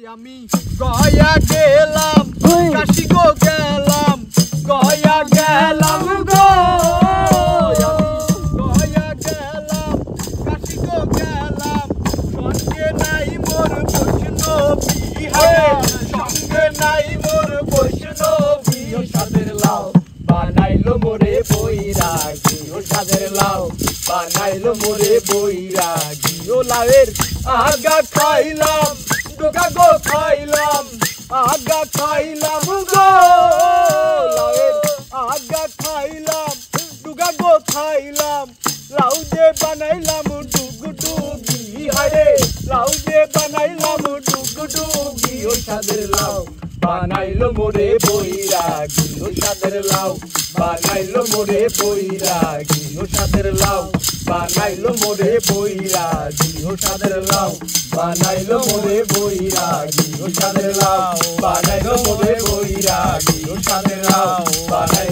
আমি গয়া গেলাম কাশি গো গেলাম গয়া গেলাম গো গয়া গেলাম কাশি গো গেলাম সঙ্গে নাই মোর বৈষ্ণবী হায় সঙ্গে নাই মোর বৈষ্ণবী ও সাদের লাউ বানাইলো মোরে বৈরাগী ও সাদের লাউ বানাইলো মোরে বৈরাগী ও লাউয়ের আগা খাইলাম ডোকা গো খাইলাম আগা খাইলাম গো লাউয়ের আগা খাইলাম ডুগা গো খাইলাম লাউ যে বানাইলাম ডুগডুগি হায় লাউ যে বানাইলাম ডুগডুগি ও সাদের লাউ বানাইলো মোরে বৈরাগী ও সাদের লাউ বানাইলো মোরে বৈরাগী ও সাদের লাউ বানাইলো মোরে বৈরাগী ও সাদের লাউ বানাইলো মোরে বৈরাগী ও সাদের লাউ বানাইলো মোরে বৈরাগী ও সাদের লাউ বানাইলো